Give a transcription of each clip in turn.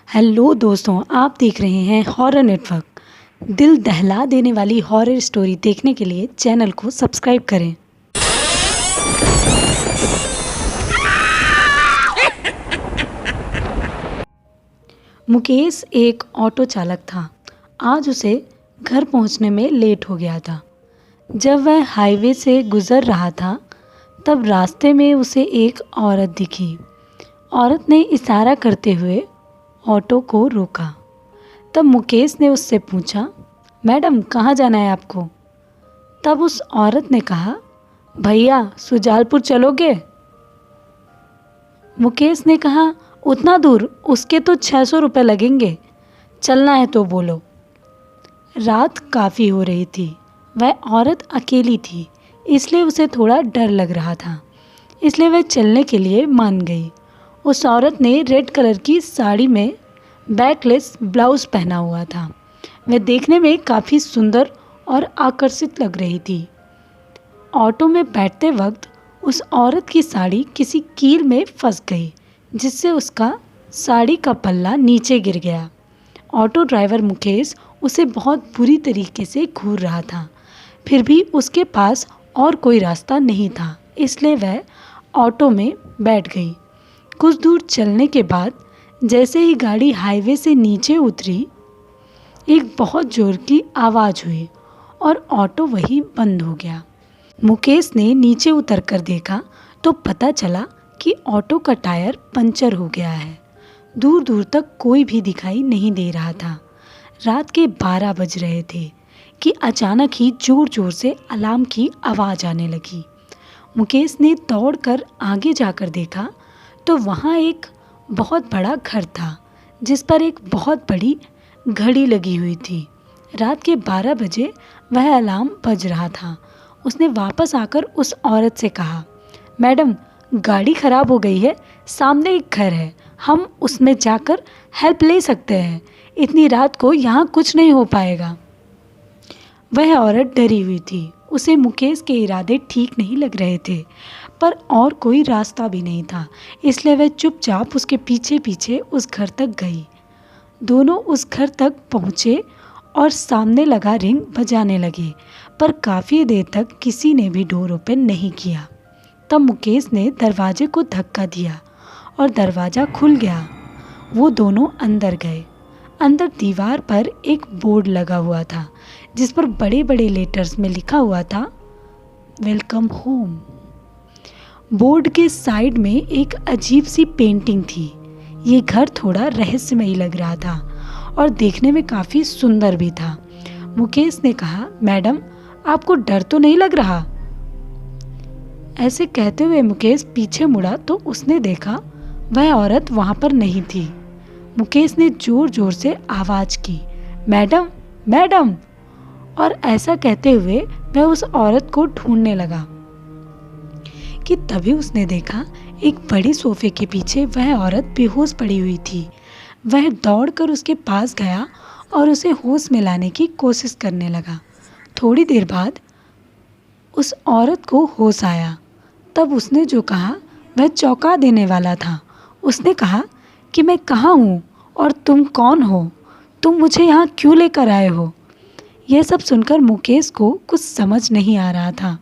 Hello दोस्तों, आप देख रहे हैं हॉरर नेटवर्क। दिल दहला देने वाली हॉरर स्टोरी देखने के लिए चैनल को सब्सक्राइब करें। मुकेश एक ऑटो चालक था। आज उसे घर पहुंचने में लेट हो गया था। जब वह हाईवे से गुजर रहा था तब रास्ते में उसे एक औरत दिखी। औरत ने इशारा करते हुए ऑटो को रोका। तब मुकेश ने उससे पूछा, मैडम कहाँ जाना है आपको? तब उस औरत ने कहा, भैया सुजालपुर चलोगे? मुकेश ने कहा, उतना दूर? उसके तो 600 रुपये लगेंगे। चलना है तो बोलो। रात काफ़ी हो रही थी। वह औरत अकेली थी, इसलिए उसे थोड़ा डर लग रहा था। इसलिए वह चलने के लिए मान गई। उस औरत ने रेड कलर की साड़ी में बैकलेस ब्लाउज़ पहना हुआ था। वह देखने में काफ़ी सुंदर और आकर्षित लग रही थी। ऑटो में बैठते वक्त उस औरत की साड़ी किसी कील में फंस गई, जिससे उसका साड़ी का पल्ला नीचे गिर गया। ऑटो ड्राइवर मुकेश उसे बहुत बुरी तरीके से घूर रहा था। फिर भी उसके पास और कोई रास्ता नहीं था, इसलिए वह ऑटो में बैठ गई। कुछ दूर चलने के बाद जैसे ही गाड़ी हाईवे से नीचे उतरी, एक बहुत ज़ोर की आवाज़ हुई और ऑटो वहीं बंद हो गया। मुकेश ने नीचे उतरकर देखा तो पता चला कि ऑटो का टायर पंचर हो गया है। दूर दूर तक कोई भी दिखाई नहीं दे रहा था। रात के 12 बज रहे थे कि अचानक ही ज़ोर ज़ोर से अलार्म की आवाज़ आने लगी। मुकेश ने दौड़कर आगे जाकर देखा तो वहाँ एक बहुत बड़ा घर था, जिस पर एक बहुत बड़ी घड़ी लगी हुई थी। रात के 12 बजे वह अलार्म बज रहा था। उसने वापस आकर उस औरत से कहा, मैडम गाड़ी ख़राब हो गई है, सामने एक घर है, हम उसमें जाकर हेल्प ले सकते हैं। इतनी रात को यहाँ कुछ नहीं हो पाएगा। वह औरत डरी हुई थी। उसे मुकेश के इरादे ठीक नहीं लग रहे थे, पर और कोई रास्ता भी नहीं था, इसलिए वह चुपचाप उसके पीछे पीछे उस घर तक गई। दोनों उस घर तक पहुँचे और सामने लगा रिंग बजाने लगे, पर काफ़ी देर तक किसी ने भी डोर ओपन नहीं किया। तब मुकेश ने दरवाजे को धक्का दिया और दरवाज़ा खुल गया। वो दोनों अंदर गए। अंदर दीवार पर एक बोर्ड लगा हुआ था, जिस पर बड़े बड़े लेटर्स में लिखा हुआ था, वेलकम होम। बोर्ड के साइड में एक अजीब सी पेंटिंग थी। ये घर थोड़ा रहस्यमयी लग रहा था और देखने में काफ़ी सुंदर भी था। मुकेश ने कहा, मैडम आपको डर तो नहीं लग रहा? ऐसे कहते हुए मुकेश पीछे मुड़ा तो उसने देखा वह औरत वहाँ पर नहीं थी। मुकेश ने ज़ोर ज़ोर से आवाज़ की, मैडम मैडम, और ऐसा कहते हुए वह उस औरत को ढूंढने लगा कि तभी उसने देखा एक बड़ी सोफे के पीछे वह औरत बेहोश पड़ी हुई थी। वह दौड़कर उसके पास गया और उसे होश में लाने की कोशिश करने लगा। थोड़ी देर बाद उस औरत को होश आया। तब उसने जो कहा वह चौंका देने वाला था। उसने कहा कि मैं कहाँ हूँ और तुम कौन हो? तुम मुझे यहाँ क्यों लेकर आए हो? यह सब सुनकर मुकेश को कुछ समझ नहीं आ रहा था।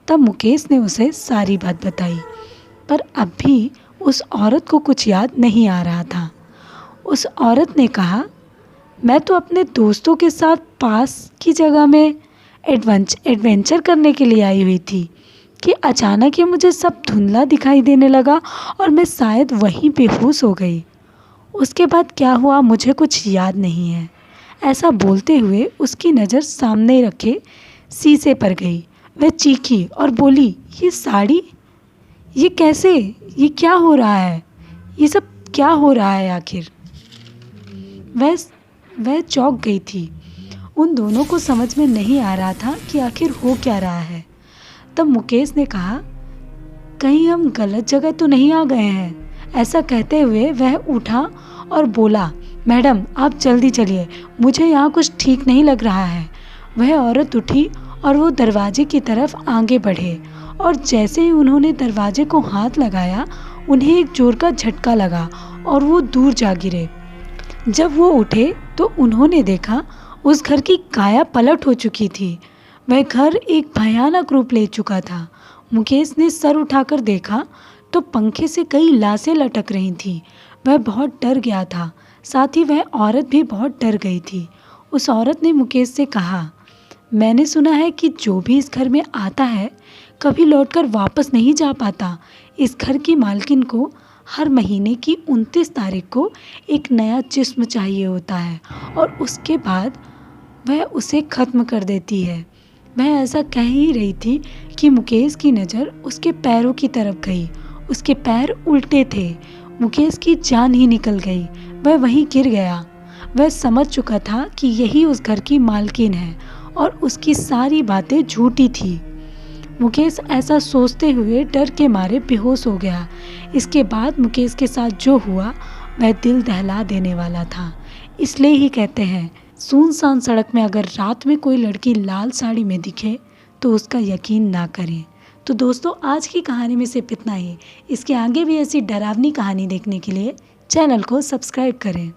तब मुकेश ने उसे सारी बात बताई, पर अब भी उस औरत को कुछ याद नहीं आ रहा था। उस औरत ने कहा, मैं तो अपने दोस्तों के साथ पास की जगह में एडवेंचर करने के लिए आई हुई थी कि अचानक ही मुझे सब धुंधला दिखाई देने लगा और मैं शायद वहीं बेहोश हो गई। उसके बाद क्या हुआ मुझे कुछ याद नहीं है। ऐसा बोलते हुए उसकी नज़र सामने रखे शीशे पर गई। वह चीखी और बोली, ये साड़ी, ये कैसे, ये क्या हो रहा है? ये सब क्या हो रहा है आखिर? वह चौंक गई थी। उन दोनों को समझ में नहीं आ रहा था कि आखिर हो क्या रहा है। तब मुकेश ने कहा, कहीं हम गलत जगह तो नहीं आ गए हैं? ऐसा कहते हुए वह उठा और बोला, मैडम आप जल्दी चलिए, मुझे यहाँ कुछ ठीक नहीं लग रहा है। वह औरत उठी और वो दरवाजे की तरफ आगे बढ़े और जैसे ही उन्होंने दरवाजे को हाथ लगाया, उन्हें एक जोर का झटका लगा और वो दूर जा गिरे। जब वो उठे तो उन्होंने देखा उस घर की काया पलट हो चुकी थी। वह घर एक भयानक रूप ले चुका था। मुकेश ने सर उठाकर देखा तो पंखे से कई लाशें लटक रही थीं। वह बहुत डर गया था, साथ ही वह औरत भी बहुत डर गई थी। उस औरत ने मुकेश से कहा, मैंने सुना है कि जो भी इस घर में आता है कभी लौटकर वापस नहीं जा पाता। इस घर की मालकिन को हर महीने की 29 तारीख को एक नया जिस्म चाहिए होता है और उसके बाद वह उसे ख़त्म कर देती है। वह ऐसा कह ही रही थी कि मुकेश की नज़र उसके पैरों की तरफ गई। उसके पैर उल्टे थे। मुकेश की जान ही निकल गई। वह वहीं गिर गया। वह समझ चुका था कि यही उस घर की मालकिन है और उसकी सारी बातें झूठी थी। मुकेश ऐसा सोचते हुए डर के मारे बेहोश हो गया। इसके बाद मुकेश के साथ जो हुआ वह दिल दहला देने वाला था। इसलिए ही कहते हैं, सुनसान सड़क में अगर रात में कोई लड़की लाल साड़ी में दिखे तो उसका यकीन ना करें। तो दोस्तों, आज की कहानी में सिर्फ इतना ही। इसके आगे भी ऐसी डरावनी कहानी देखने के लिए चैनल को सब्सक्राइब करें।